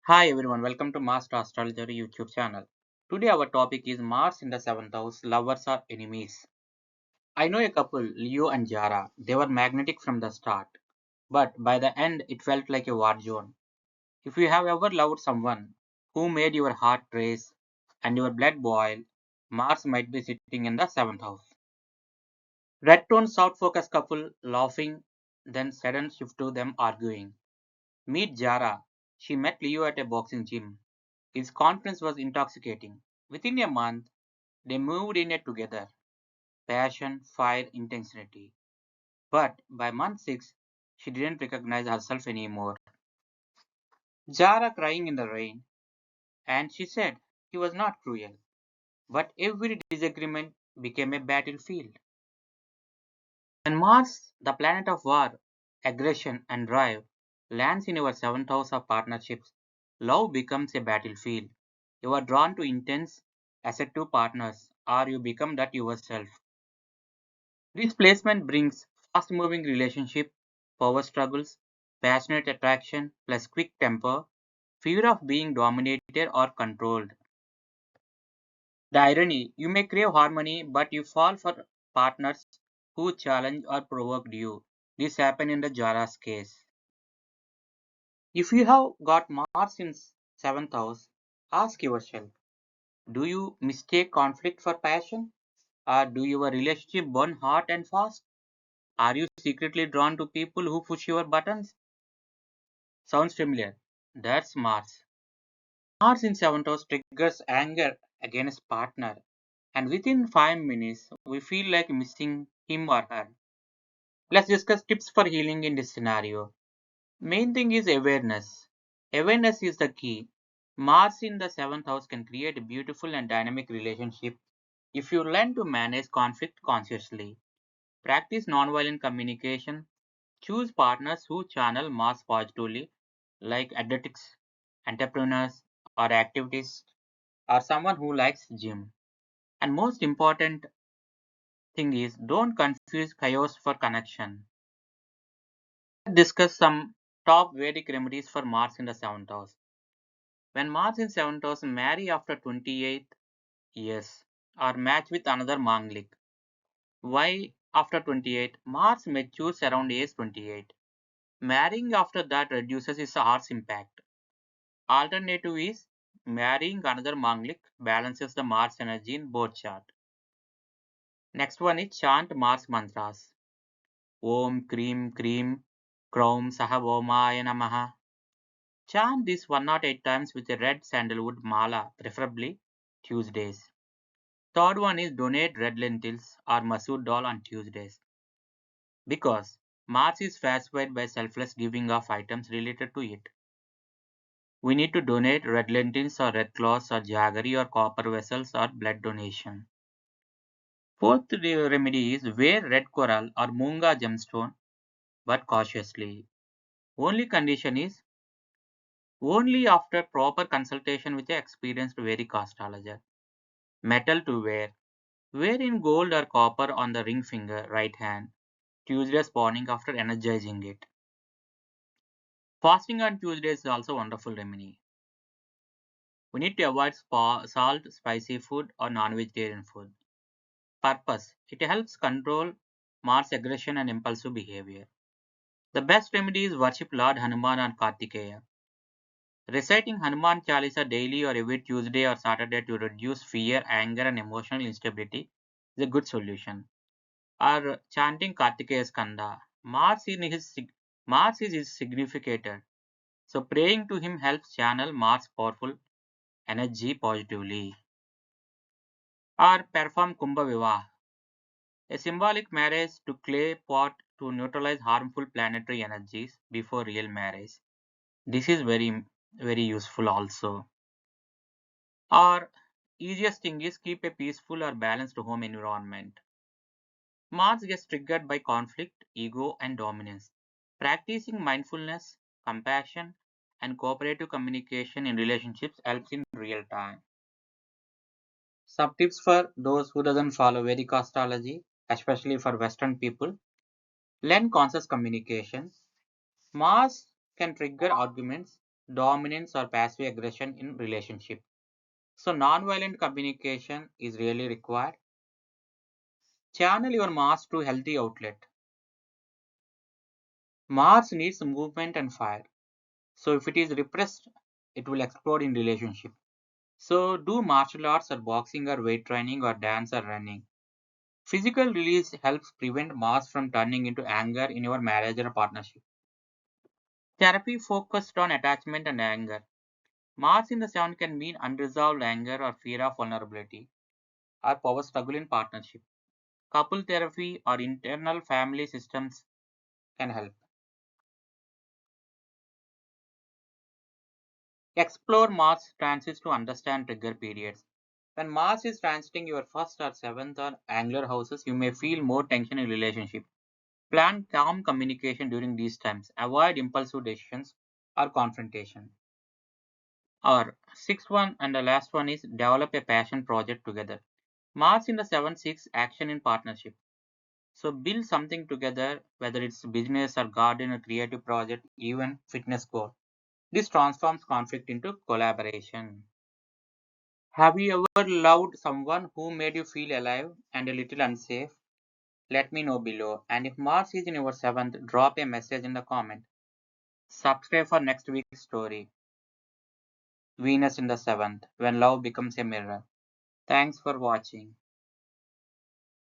Hi everyone, welcome to Master Astrology YouTube channel. Today our topic is Mars in the 7th house, lovers or enemies. I know a couple, Leo and Jara. They were magnetic from the start, but by the end it felt like a war zone. If you have ever loved someone who made your heart race and your blood boil, Mars might be sitting in the 7th house. Red tone soft focus couple laughing, then sudden shift to them arguing. Meet Jara. She met Leo at a boxing gym. His confidence was intoxicating. Within a month, they moved in it together. Passion, fire, intensity. But by month 6, she didn't recognize herself anymore. Jara crying in the rain, and she said he was not cruel. But every disagreement became a battlefield. When Mars, the planet of war, aggression, and drive, lands in your seventh house of partnerships, love becomes a battlefield. You are drawn to intense, assertive partners, or you become that yourself. This placement brings fast moving relationship, power struggles, passionate attraction, plus quick temper, fear of being dominated or controlled. The irony, you may crave harmony, but you fall for partners who challenge or provoked you. This happened in the Jara's case. If you have got Mars in 7th house, ask yourself, do you mistake conflict for passion? Or do your relationship burn hot and fast? Are you secretly drawn to people who push your buttons? Sounds familiar. That's Mars. Mars in 7th house triggers anger against partner, and within 5 minutes, we feel like missing him or her. Let's discuss tips for healing in this scenario. Main thing is awareness. Awareness is the key. Mars in the 7th house can create a beautiful and dynamic relationship if you learn to manage conflict consciously. Practice nonviolent communication. Choose partners who channel Mars positively, like athletics, entrepreneurs, or activities, or someone who likes gym. And most important thing is don't confuse chaos for connection. Let's discuss some top Vedic remedies for Mars in the 7th house. When Mars in 7th house, marry after 28 years or match with another Manglik. Why after 28? Mars matures around age 28. Marrying after that reduces its harsh impact. Alternative is marrying another Manglik balances the Mars energy in both chart. Next one is chant Mars mantras. Om Krim Krim Krom Sahavomaya Namaha. Chant this 108 times with a red sandalwood mala, preferably Tuesdays. Third one is donate red lentils or masoor dal on Tuesdays. Because Mars is fascinated by selfless giving of items related to it. We need to donate red lentils or red cloths or jaggery or copper vessels or blood donation. Fourth remedy is wear red coral or moonga gemstone, but cautiously. Only condition is only after proper consultation with an experienced Vedic astrologer. Metal to wear. Wear in gold or copper on the ring finger, right hand, Tuesdays morning after energizing it. Fasting on Tuesdays is also a wonderful remedy. We need to avoid salt, spicy food, or non vegetarian food. Purpose it helps control Mars aggression and impulsive behavior. The best remedy is worship Lord Hanuman and Kartikeya. Reciting Hanuman Chalisa daily or every Tuesday or Saturday to reduce fear, anger, and emotional instability is a good solution. Or chanting Kartikeya Skanda. Mars is his significator. So praying to him helps channel Mars' powerful energy positively. Or perform Kumbha Vivah, a symbolic marriage to clay pot to neutralize harmful planetary energies before real marriage. This is very useful also. Or easiest thing is keep a peaceful or balanced home environment. Mars gets triggered by conflict, ego, and dominance. Practicing mindfulness, compassion, and cooperative communication in relationships helps in real time. Some tips for those who doesn't follow Vedic astrology, especially for Western people. Learn conscious communication. Mars can trigger arguments. dominance or passive aggression in relationship. So non-violent communication is really required. Channel your Mars to healthy outlet. Mars needs movement and fire. So if it is repressed, it will explode in relationship. So do martial arts or boxing or weight training or dance or running. Physical release helps prevent Mars from turning into anger in your marriage or partnership. Therapy focused on attachment and anger. Mars in the sun can mean unresolved anger or fear of vulnerability or power struggle in partnership. Couple therapy or internal family systems can help. Explore Mars transits to understand trigger periods. When Mars is transiting your first or seventh or angular houses, you may feel more tension in relationship. Plan calm communication during these times. Avoid impulsive decisions or confrontation. Or sixth one and the last one is develop a passion project together. Mars in the 7-6 action in partnership. So build something together, whether it's business or garden or creative project, even fitness goal. This transforms conflict into collaboration. Have you ever loved someone who made you feel alive and a little unsafe? Let me know below. And if Mars is in your seventh, drop a message in the comment. Subscribe for next week's story. Venus in the seventh, when love becomes a mirror. Thanks for watching.